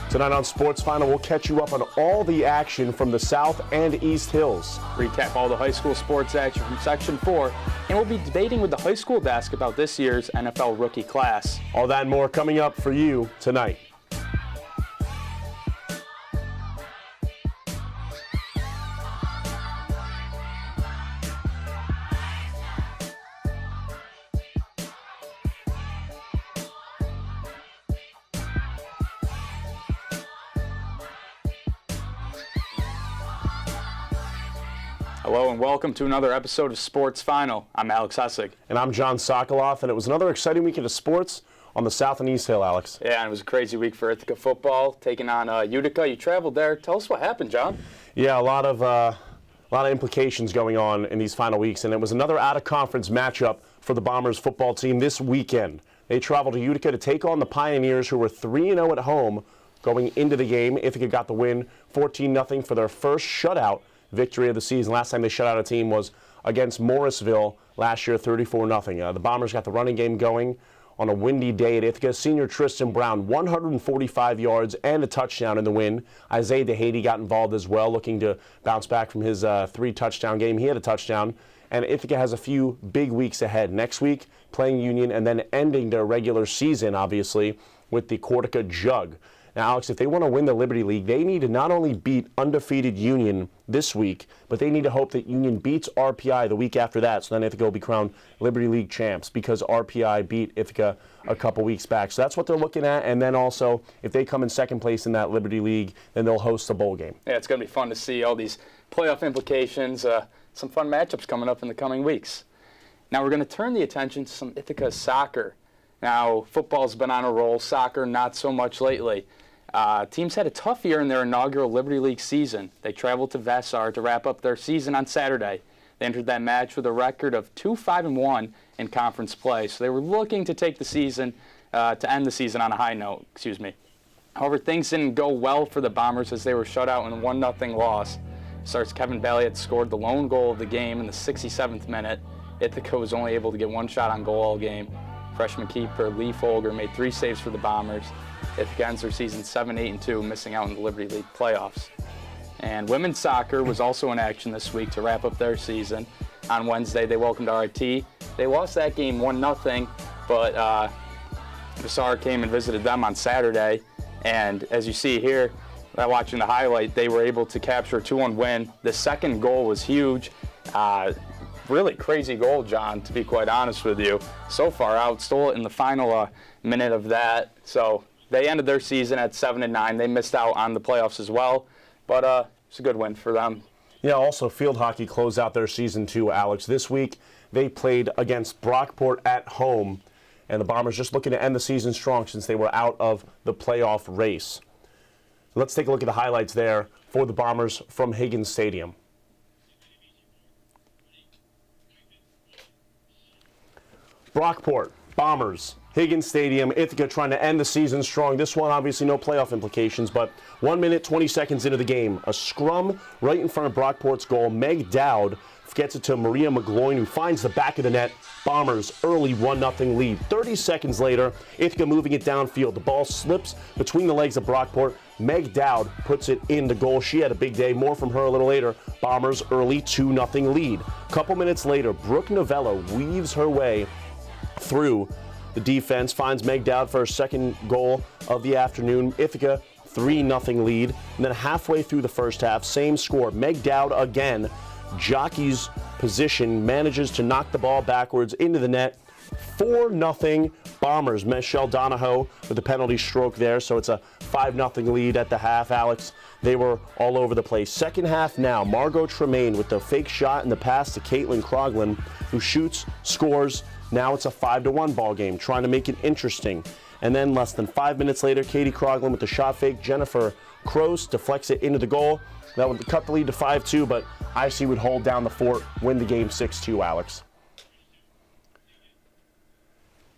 Tonight on Sports Final, we'll catch you up on all the action from the South and East Hills. Recap all the high school sports action from Section 4, and we'll be debating with the high school desk about this year's NFL rookie class. All that and more coming up for you tonight. Hello and welcome to another episode of Sports Final. I'm Alex Hessig. And I'm John Sokoloff, and it was another exciting weekend of sports on the South and East Hill, Alex. Yeah, and it was a crazy week for Ithaca football, taking on Utica. You traveled there. Tell us what happened, John. Yeah, a lot of implications going on in these final weeks, and it was another out-of-conference matchup for the Bombers football team this weekend. They traveled to Utica to take on the Pioneers, who were 3-0 at home going into the game. Ithaca got the win 14-0 for their first shutout victory of the season. Last time they shut out a team was against Morrisville last year, 34-0. The Bombers got the running game going on a windy day at Ithaca. Senior Tristan Brown, 145 yards and a touchdown in the win. Isaiah DeHady got involved as well, looking to bounce back from his 3-touchdown game. He had a touchdown. And Ithaca has a few big weeks ahead. Next week, playing Union, and then ending their regular season, obviously, with the Cortica Jug. Now, Alex, if they want to win the Liberty League, they need to not only beat undefeated Union this week, but they need to hope that Union beats RPI the week after that, so then Ithaca will be crowned Liberty League champs because RPI beat Ithaca a couple weeks back. So that's what they're looking at, and then also, if they come in second place in that Liberty League, then they'll host a bowl game. Yeah, it's going to be fun to see all these playoff implications, some fun matchups coming up in the coming weeks. Now, we're going to turn the attention to some Ithaca soccer. Now, football's been on a roll, soccer not so much lately. Teams had a tough year in their inaugural Liberty League season. They traveled to Vassar to wrap up their season on Saturday. They entered that match with a record of 2-5-1 in conference play. So they were looking to take the season, to end the season on a high note. However, things didn't go well for the Bombers as they were shut out in a 1-0 loss. Starts Kevin Balliet scored the lone goal of the game in the 67th minute. Ithaca was only able to get one shot on goal all game. Freshman keeper Lee Folger made 3 saves for the Bombers. Ithaca ends their season 7-8-2, missing out in the Liberty League playoffs. And women's soccer was also in action this week to wrap up their season. On Wednesday, they welcomed RIT. They lost that game 1-0, but Vassar came and visited them on Saturday. And as you see here, watching the highlight, they were able to capture a 2-1 win. The second goal was huge. Really crazy goal, John, to be quite honest with you. So far out, stole it in the final minute of that. So they ended their season at 7-9. They missed out on the playoffs as well, but it's a good win for them. Yeah, also field hockey closed out their season too, Alex. This week they played against Brockport at home, and the Bombers just looking to end the season strong since they were out of the playoff race. Let's take a look at the highlights there for the Bombers from Higgins Stadium. Brockport, Bombers, Higgins Stadium, Ithaca trying to end the season strong. This one, obviously, no playoff implications, but 1 minute, 20 seconds into the game. A scrum right in front of Brockport's goal. Meg Dowd gets it to Maria McGloin, who finds the back of the net. Bombers early 1-0 lead. 30 seconds later, Ithaca moving it downfield. The ball slips between the legs of Brockport. Meg Dowd puts it in the goal. She had a big day. More from her a little later. Bombers early 2-0 lead. Couple minutes later, Brooke Novello weaves her way through the defense, finds Meg Dowd for her second goal of the afternoon. Ithaca 3-0 lead. And then halfway through the first half, same score. Meg Dowd again, jockey's position, manages to knock the ball backwards into the net. 4-0 Bombers. Michelle Donahoe with the penalty stroke there, so it's a 5-0 lead at the half, Alex. They were all over the place. Second half now, Margot Tremaine with the fake shot and the pass to Caitlin Croglin, who shoots, scores. Now it's a 5-1 ball game, trying to make it interesting. And then less than 5 minutes later, Katie Croglin with the shot fake. Jennifer Kroos deflects it into the goal. That would cut the lead to 5-2, but IC would hold down the fort, win the game 6-2, Alex.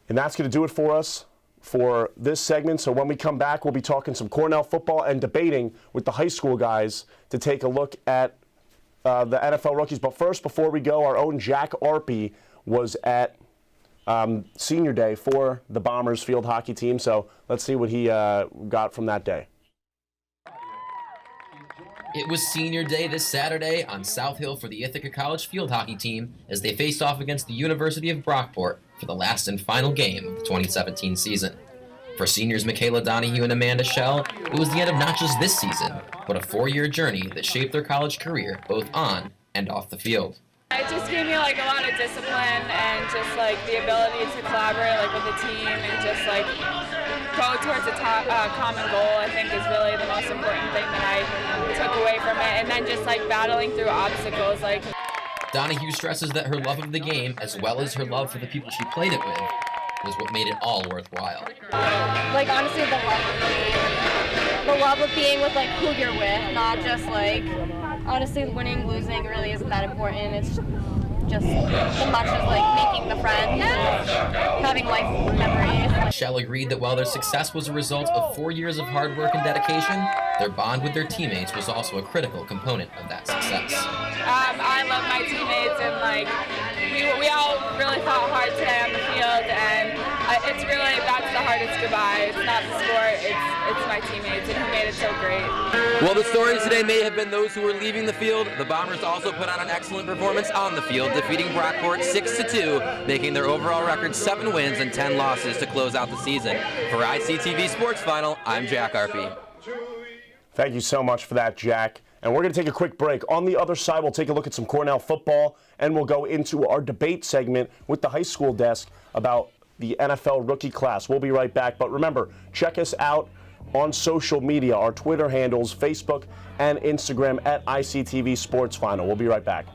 And that's going to do it for us for this segment. So when we come back, we'll be talking some Cornell football and debating with the high school guys to take a look at the NFL rookies. But first, before we go, our own Jack Arpey was at senior day for the Bombers field hockey team. So let's see what he got from that day. It was senior day this Saturday on South Hill for the Ithaca College field hockey team as they faced off against the University of Brockport for the last and final game of the 2017 season. For seniors Michaela Donahue and Amanda Schell, it was the end of not just this season, but a 4-year journey that shaped their college career both on and off the field. It just gave me a lot of discipline and just the ability to collaborate with the team and just go towards a common goal. I think is really the most important thing that I took away from it, and then just battling through obstacles. Donahue stresses that her love of the game, as well as her love for the people she played it with, was what made it all worthwhile. Honestly, the love of being with who you're with, not just honestly, winning, losing really isn't that important. It's just as much as making the friends and having life memories. Schell agreed that while their success was a result of 4 years of hard work and dedication, their bond with their teammates was also a critical component of that success. I love my teammates, and we all really fought hard today on the field, and it's really, that's the hardest goodbye. It's not the sport, it's my teammates and who made it so great. Well, the stories today may have been those who were leaving the field. The Bombers also put on an excellent performance on the field, defeating Brockport 6-2, making their overall record 7 wins and 10 losses to close out the season. For ICTV Sports Final, I'm Jack Arpey. Thank you so much for that, Jack. And we're going to take a quick break. On the other side, we'll take a look at some Cornell football, and we'll go into our debate segment with the high school desk about the NFL rookie class. We'll be right back. But remember, check us out on social media, our Twitter handles, Facebook and Instagram at ICTV Sports Final. We'll be right back.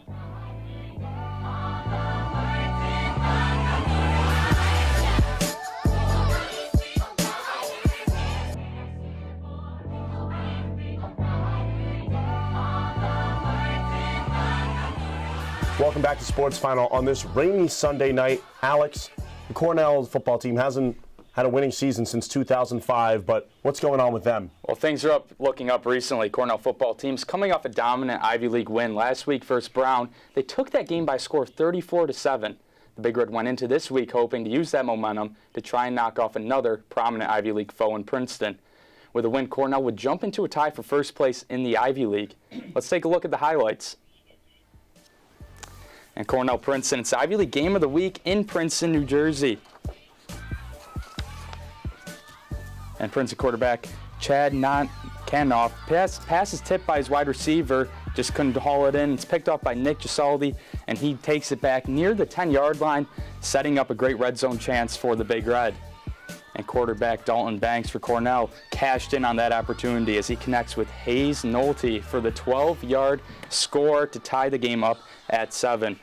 Welcome back to Sports Final on this rainy Sunday night. Alex, the Cornell football team hasn't had a winning season since 2005, but what's going on with them? Well, things are looking up recently. Cornell football team's coming off a dominant Ivy League win last week versus Brown. They took that game by a score of 34-7. The Big Red went into this week hoping to use that momentum to try and knock off another prominent Ivy League foe in Princeton. With a win, Cornell would jump into a tie for first place in the Ivy League. Let's take a look at the highlights. And Cornell Princeton, it's the Ivy League game of the week in Princeton, New Jersey. And Princeton quarterback Chad Kanoff pass is tipped by his wide receiver, just couldn't haul it in. It's picked off by Nick Gisaldi, and he takes it back near the 10-yard line, setting up a great red zone chance for the Big Red. And quarterback Dalton Banks for Cornell cashed in on that opportunity as he connects with Hayes Nolte for the 12-yard score to tie the game up at 7.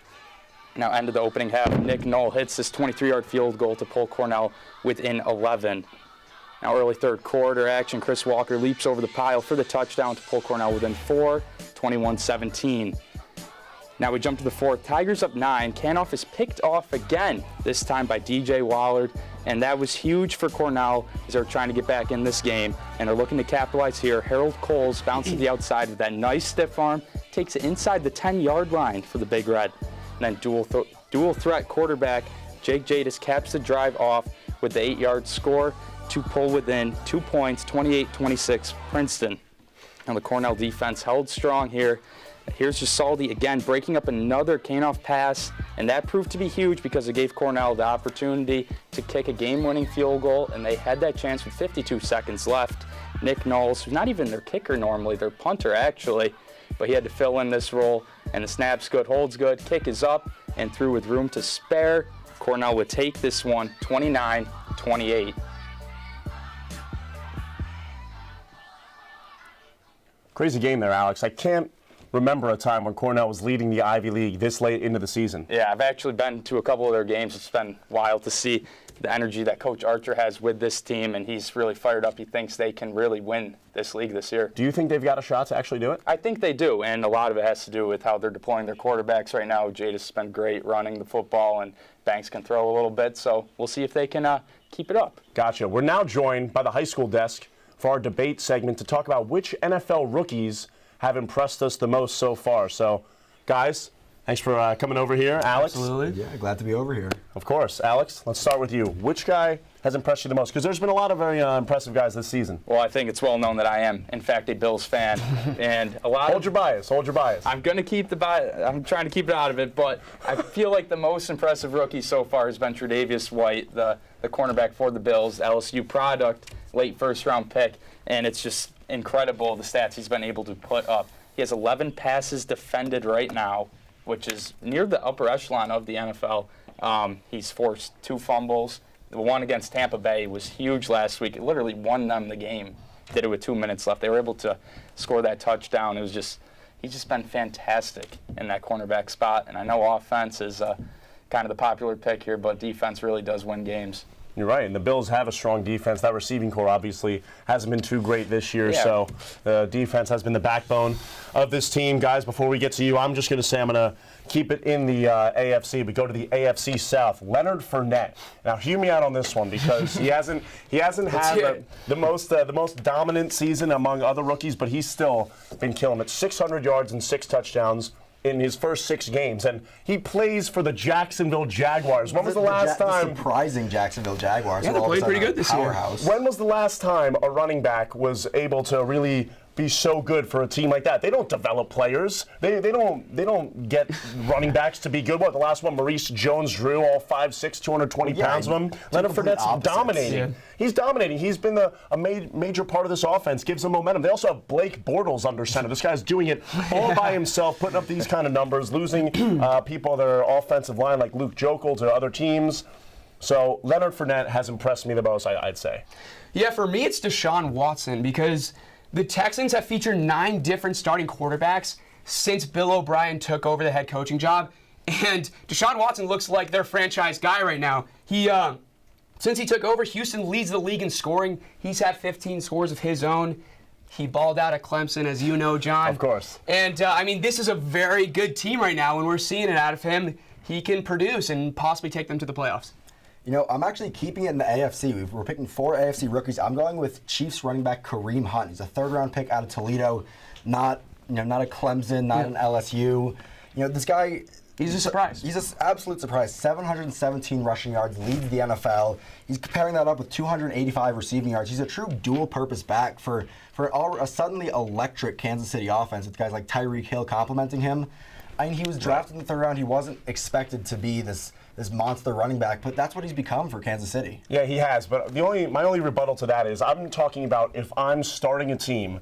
Now, end of the opening half, Nick Knoll hits this 23-yard field goal to pull Cornell within 11. Now, early third quarter action, Chris Walker leaps over the pile for the touchdown to pull Cornell within 4, 21-17. Now we jump to the fourth. Tigers up 9. Kanoff is picked off again, this time by DJ Wallard, and that was huge for Cornell as they're trying to get back in this game, and they're looking to capitalize here. Harold Coles bounces to the outside with that nice stiff arm, takes it inside the 10-yard line for the Big Red. And then dual threat quarterback Jake Jadis caps the drive off with the 8-yard score to pull within 2 points, 28-26 Princeton. Now the Cornell defense held strong here. Here's Gisaldi again breaking up another Kanoff pass, and that proved to be huge because it gave Cornell the opportunity to kick a game-winning field goal, and they had that chance with 52 seconds left. Nick Knowles, who's not even their kicker normally, their punter actually, but he had to fill in this role, and the snap's good, holds good, kick is up, and through with room to spare. Cornell would take this one 29-28. Crazy game there, Alex. I can't remember a time when Cornell was leading the Ivy League this late into the season. Yeah, I've actually been to a couple of their games. It's been wild to see the energy that Coach Archer has with this team, and he's really fired up. He thinks they can really win this league this year. Do you think they've got a shot to actually do it? I think they do, and a lot of it has to do with how they're deploying their quarterbacks right now. Jadis has been great running the football, and Banks can throw a little bit, so we'll see if they can keep it up. Gotcha. We're now joined by the high school desk for our debate segment to talk about which NFL rookies have impressed us the most so far. So, guys, thanks for coming over here. Alex? Absolutely. Yeah, glad to be over here. Of course. Alex, let's start with you. Which guy has impressed you the most? Because there's been a lot of very impressive guys this season. Well, I think it's well known that I am, in fact, a Bills fan, and a lot. Hold your bias. I'm going to keep the bias. I'm trying to keep it out of it, but I feel like the most impressive rookie so far has been Tre'Davious White, the cornerback for the Bills, LSU product, late first-round pick, and it's just incredible the stats he's been able to put up. He has 11 passes defended right now, which is near the upper echelon of the NFL. He's forced 2 fumbles. The one against Tampa Bay was huge last week. It literally won them the game. Did it with 2 minutes left. They were able to score that touchdown. He's just been fantastic in that cornerback spot. And I know offense is kind of the popular pick here, but defense really does win games. You're right, and the Bills have a strong defense. That receiving core obviously hasn't been too great this year, so the defense has been the backbone of this team. Guys, before we get to you, I'm just going to say I'm going to keep it in the AFC. We go to the AFC South. Leonard Fournette. Now, hear me out on this one because he hasn't had the most dominant season among other rookies, but he's still been killing it. 600 yards and 6 touchdowns in his first 6 games, and he plays for the Jacksonville Jaguars. When was the last time? The surprising Jacksonville Jaguars. Yeah, they played pretty good this year. When was the last time a running back was able to really be so good for a team like that? They don't develop players. They don't get running backs to be good. What, the last one, Maurice Jones-Drew, all 5'6", 220 pounds of him. Leonard Fournette's dominating. Yeah. He's dominating. He's been a major part of this offense, gives them momentum. They also have Blake Bortles under center. This guy's doing it all by himself, putting up these kind of numbers, losing people on their offensive line like Luke Jokel to other teams. So Leonard Fournette has impressed me the most, I'd say. Yeah, for me it's Deshaun Watson because the Texans have featured 9 different starting quarterbacks since Bill O'Brien took over the head coaching job. And Deshaun Watson looks like their franchise guy right now. Since he took over, Houston leads the league in scoring. He's had 15 scores of his own. He balled out at Clemson, as you know, John. Of course. And, this is a very good team right now, and we're seeing it out of him. He can produce and possibly take them to the playoffs. You know, I'm actually keeping it in the AFC. We're picking 4 AFC rookies. I'm going with Chiefs running back Kareem Hunt. He's a 3rd-round pick out of Toledo, not a Clemson, not an LSU. You know, this guy, he's a surprise. He's an absolute surprise. 717 rushing yards, leads the NFL. He's pairing that up with 285 receiving yards. He's a true dual-purpose back for a suddenly electric Kansas City offense with guys like Tyreek Hill complementing him. I mean, he was drafted in the 3rd round. He wasn't expected to be this monster running back, but that's what he's become for Kansas City. Yeah, he has. But my only rebuttal to that is I'm talking about if I'm starting a team,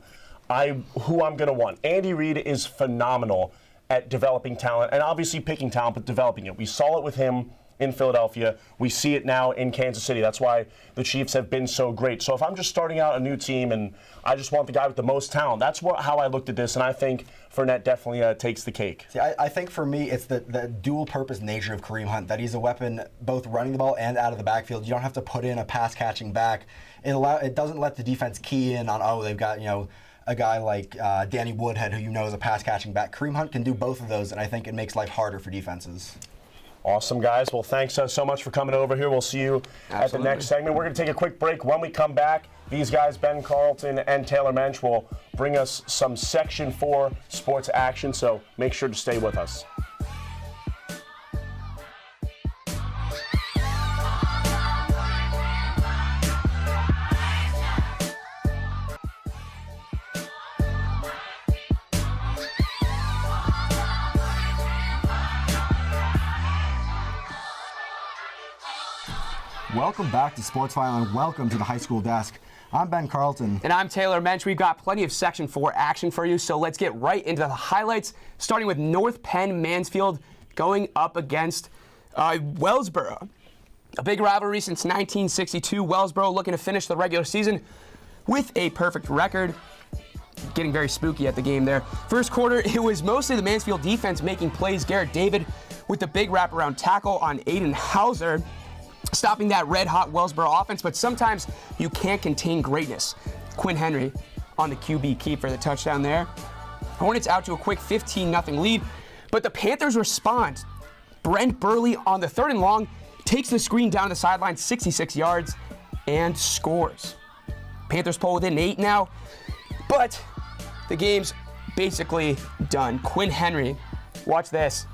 who I'm going to want. Andy Reid is phenomenal at developing talent and obviously picking talent, but developing it. We saw it with him in Philadelphia. We see it now in Kansas City. That's why the Chiefs have been so great. So if I'm just starting out a new team and I just want the guy with the most talent, that's how I looked at this, and I think Fournette definitely takes the cake. See, I think for me, it's the dual-purpose nature of Kareem Hunt, that he's a weapon both running the ball and out of the backfield. You don't have to put in a pass-catching back. It doesn't let the defense key in on, they've got, a guy like Danny Woodhead, who is a pass-catching back. Kareem Hunt can do both of those, and I think it makes life harder for defenses. Awesome, guys. Well, thanks so much for coming over here. We'll see you at the next segment. We're going to take a quick break. When we come back, these guys, Ben Carlton and Taylor Mensch, will bring us some Section 4 sports action, so make sure to stay with us. Welcome back to Sports File and welcome to the High School Desk. I'm Ben Carlton. And I'm Taylor Mensch. We've got plenty of Section 4 action for you, so let's get right into the highlights, starting with North Penn Mansfield going up against Wellsboro. A big rivalry since 1962. Wellsboro looking to finish the regular season with a perfect record. Getting very spooky at the game there. First quarter, it was mostly the Mansfield defense making plays. Garrett David with the big wraparound tackle on Aiden Hauser, stopping that red-hot Wellsboro offense, but sometimes you can't contain greatness. Quinn Henry on the QB keep for the touchdown there. Hornets out to a quick 15-0 lead, but the Panthers respond. Brent Burley on the 3rd and long takes the screen down the sideline 66 yards and scores. Panthers pull within 8 now, but the game's basically done. Quinn Henry, watch this,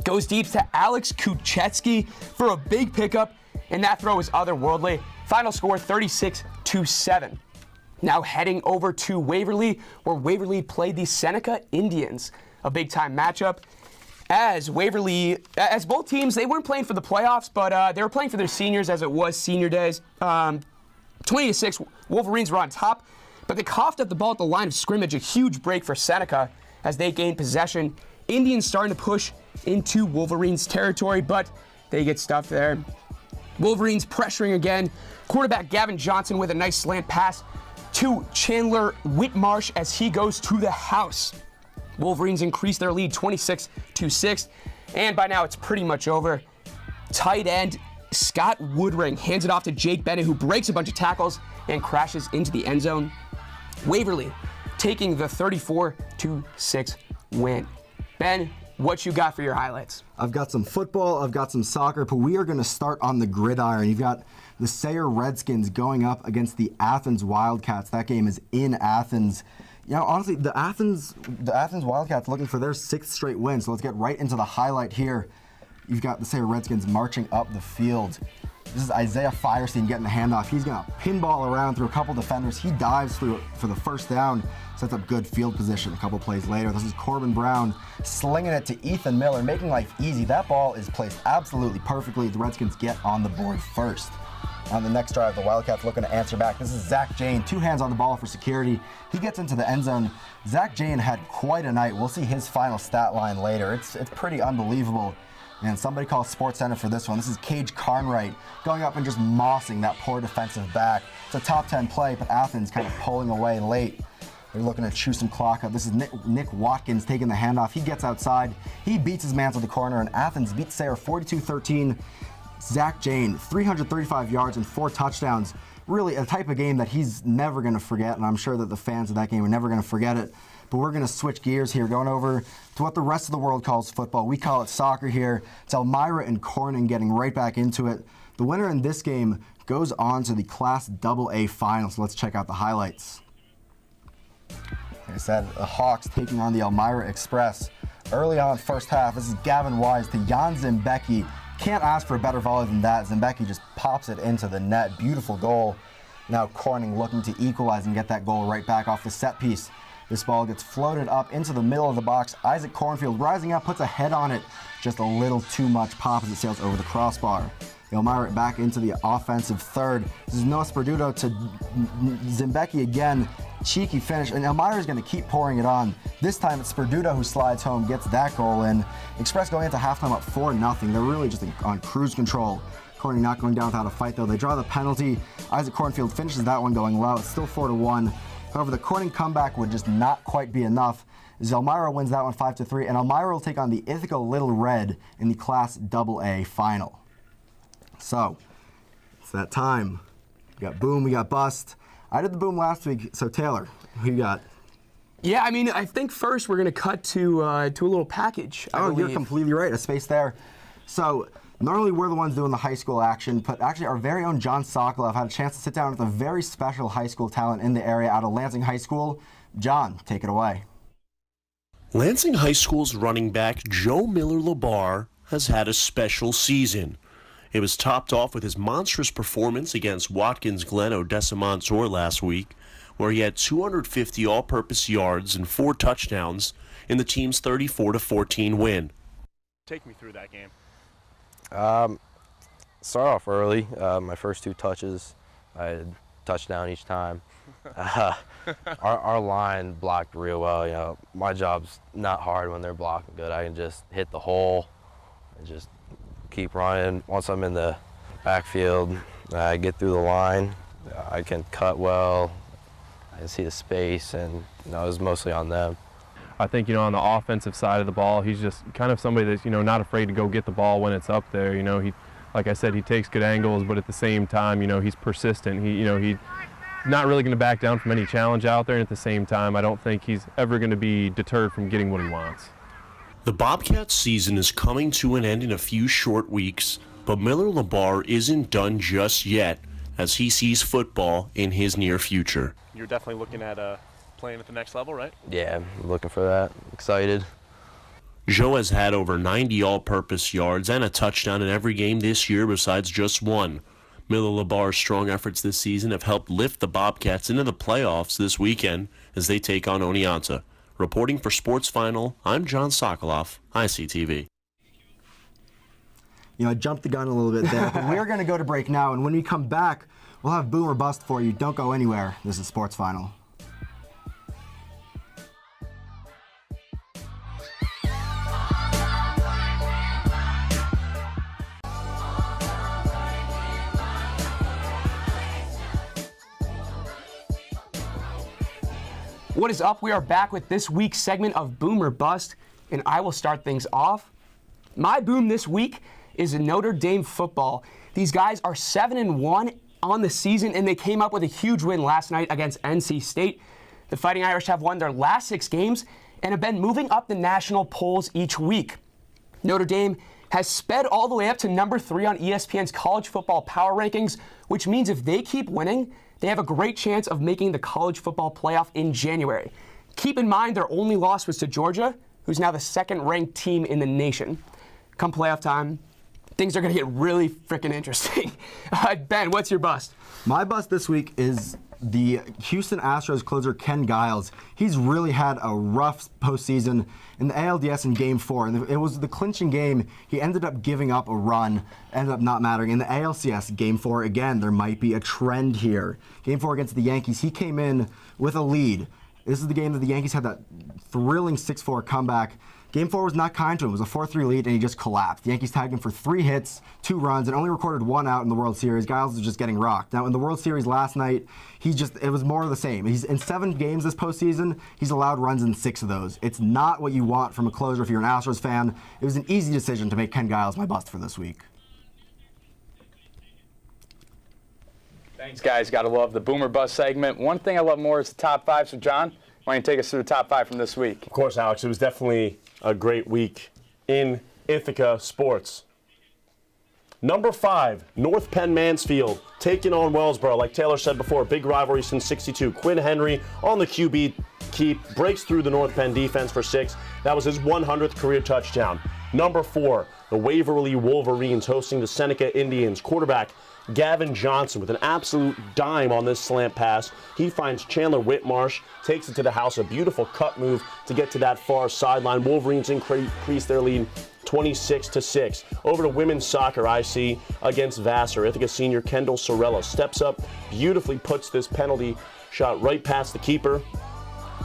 goes deep to Alex Kuchetsky for a big pickup, and that throw is otherworldly. Final score 36-7. Now heading over to Waverly, where Waverly played the Seneca Indians, a big-time matchup. As both teams, they weren't playing for the playoffs, but they were playing for their seniors as it was senior days. 20-6, Wolverines were on top, but they coughed up the ball at the line of scrimmage, a huge break for Seneca as they gained possession. Indians starting to push into Wolverines territory, but they get stuffed there. Wolverines pressuring again. Quarterback Gavin Johnson with a nice slant pass to Chandler Whitmarsh as he goes to the house. Wolverines increase their lead 26-6, and by now it's pretty much over. Tight end Scott Woodring hands it off to Jake Bennett, who breaks a bunch of tackles and crashes into the end zone. Waverly taking the 34-6 win. Ben, what you got for your highlights? I've got some football, I've got some soccer, but we are going to start on the gridiron. You've got the Sayre Redskins going up against the Athens Wildcats. That game is in Athens. You know, honestly, the Athens Wildcats looking for their 6th straight win, so let's get right into the highlight here. You've got the Sayre Redskins marching up the field. This is Isaiah Firestein getting the handoff. He's going to pinball around through a couple defenders. He dives through for the first down, sets up good field position. A couple plays later, this is Corbin Brown slinging it to Ethan Miller, making life easy. That ball is placed absolutely perfectly. The Redskins get on the board first. On the next drive, the Wildcats looking to answer back. This is Zach Jane, 2 hands on the ball for security. He gets into the end zone. Zach Jane had quite a night. We'll see his final stat line later. It's pretty unbelievable. And somebody call SportsCenter for this one. This is Cage Carnwright going up and just mossing that poor defensive back. It's a top 10 play, but Athens kind of pulling away late. They're looking to chew some clock up. This is Nick Watkins taking the handoff. He gets outside. He beats his man to the corner, and Athens beats Sayre 42-13. Zach Jane, 335 yards and 4 touchdowns. Really a type of game that he's never going to forget, and I'm sure that the fans of that game are never going to forget it. But we're going to switch gears here, going over to what the rest of the world calls football. We call it soccer here. It's Elmira and Corning getting right back into it. The winner in this game goes on to the Class AA final, so let's check out the highlights. Like I said, the Hawks taking on the Elmira Express. Early on first half, this is Gavin Wise to Jan Zimbecki. Can't ask for a better volley than that. Zimbecki just pops it into the net. Beautiful goal. Now Corning looking to equalize and get that goal right back off the set piece. This ball gets floated up into the middle of the box. Isaac Cornfield rising up, puts a head on it. Just a little too much pop as it sails over the crossbar. Elmira back into the offensive third. This is Noah Sperduto to Zimbecki again. Cheeky finish, and Elmira is going to keep pouring it on. This time it's Sperduto who slides home, gets that goal in. Express going into halftime up 4-0. They're really just on cruise control. Corning not going down without a fight though. They draw the penalty. Isaac Cornfield finishes that one going low. It's still 4-1. However, the Corning comeback would just not quite be enough. Elmira wins that one 5-3, and Elmira will take on the Ithaca Little Red in the Class AA final. So, it's that time. We got boom, we got bust. I did the boom last week, so Taylor, who you got? Yeah, I mean, I think first we're going to cut to a little package. Oh, you're completely right. A space there. So, normally we're the ones doing the high school action, but actually our very own John Sokolov had a chance to sit down with a very special high school talent in the area out of Lansing High School. John, take it away. Lansing High School's running back Joe Miller-Labar has had a special season. It was topped off with his monstrous performance against Watkins Glen Odessa Montour last week, where he had 250 all-purpose yards and 4 touchdowns in the team's 34-14 win. Take me through that game. Start off early. My first 2 touches, I had a touchdown each time. Our line blocked real well. You know, my job's not hard when they're blocking good. I can just hit the hole and just keep running. Once I'm in the backfield, I get through the line. I can cut well. I can see the space, and it was mostly on them. I think, on the offensive side of the ball, he's just kind of somebody that's, not afraid to go get the ball when it's up there. He, like I said, he takes good angles, but at the same time, he's persistent. He's not really going to back down from any challenge out there, and at the same time, I don't think he's ever going to be deterred from getting what he wants. The Bobcats season is coming to an end in a few short weeks, but Miller-Labar isn't done just yet as he sees football in his near future. You're definitely looking at playing at the next level, right? Yeah, I'm looking for that. Excited. Joe has had over 90 all-purpose yards and a touchdown in every game this year besides just one. Miller Labar's strong efforts this season have helped lift the Bobcats into the playoffs this weekend as they take on Oneonta. Reporting for Sports Final, I'm John Sokoloff, ICTV. You know, I jumped the gun a little bit there, but we're going to go to break now, and when we come back, we'll have Boom or Bust for you. Don't go anywhere. This is Sports Final. What is up? We are back with this week's segment of Boom or Bust, and I will start things off. My boom this week is Notre Dame football. These guys are 7-1 on the season, and they came up with a huge win last night against NC State. The Fighting Irish have won their last 6 games and have been moving up the national polls each week. Notre Dame has sped all the way up to number 3 on ESPN's college football power rankings, which means if they keep winning, they have a great chance of making the college football playoff in January. Keep in mind their only loss was to Georgia, who's now the 2nd-ranked team in the nation. Come playoff time, things are going to get really freaking interesting. Ben, what's your bust? My bust this week is the Houston Astros closer Ken Giles. He's really had a rough postseason in the ALDS in Game 4. And it was the clinching game. He ended up giving up a run, ended up not mattering. In the ALCS Game 4, again, there might be a trend here. Game 4 against the Yankees, he came in with a lead. This is the game that the Yankees had that thrilling 6-4 comeback. Game 4 was not kind to him. It was a 4-3 lead, and he just collapsed. The Yankees tagged him for 3 hits, 2 runs, and only recorded 1 out in the World Series. Giles was just getting rocked. Now, in the World Series last night, it was more of the same. He's in 7 games this postseason. He's allowed runs in 6 of those. It's not what you want from a closer if you're an Astros fan. It was an easy decision to make Ken Giles my bust for this week. Thanks, guys. Got to love the Boomer Bust segment. One thing I love more is the top 5. So, John, why don't you take us through the top 5 from this week? Of course, Alex. It was definitely a great week in Ithaca sports. Number 5, North Penn Mansfield taking on Wellsboro. Like Taylor said before, big rivalry since '62. Quinn Henry on the QB keep, breaks through the North Penn defense for 6. That was his 100th career touchdown. Number 4, the Waverly Wolverines hosting the Seneca Indians. Quarterback Gavin Johnson with an absolute dime on this slant pass. He finds Chandler Whitmarsh, takes it to the house, a beautiful cut move to get to that far sideline. Wolverines increase their lead 26-6. Over to women's soccer, IC against Vassar. Ithaca senior Kendall Sorella steps up, beautifully puts this penalty shot right past the keeper.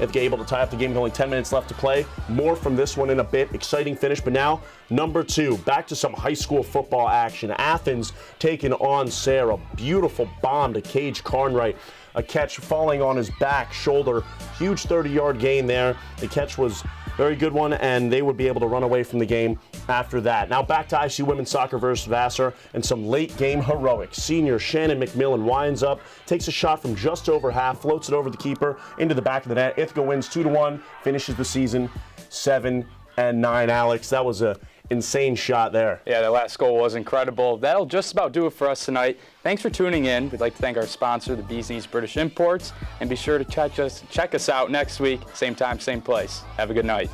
Ithaca able to tie up the game with only 10 minutes left to play. More from this one in a bit. Exciting finish, but now number 2, back to some high school football action. Athens taking on Sarah. Beautiful bomb to Cage Carnwright. A catch falling on his back shoulder. Huge 30-yard gain there. The catch was a very good one, and they would be able to run away from the game after that. Now back to IC women's soccer versus Vassar and some late game heroics. Senior Shannon McMillan winds up, takes a shot from just over half, floats it over the keeper into the back of the net. Ithaca wins 2-1, finishes the season 7-9. Alex, that was a insane shot there. Yeah, that last goal was incredible. That'll just about do it for us tonight. Thanks for tuning in. We'd like to thank our sponsor, the Bees Knees British Imports, and be sure to check us out next week, same time, same place. Have a good night.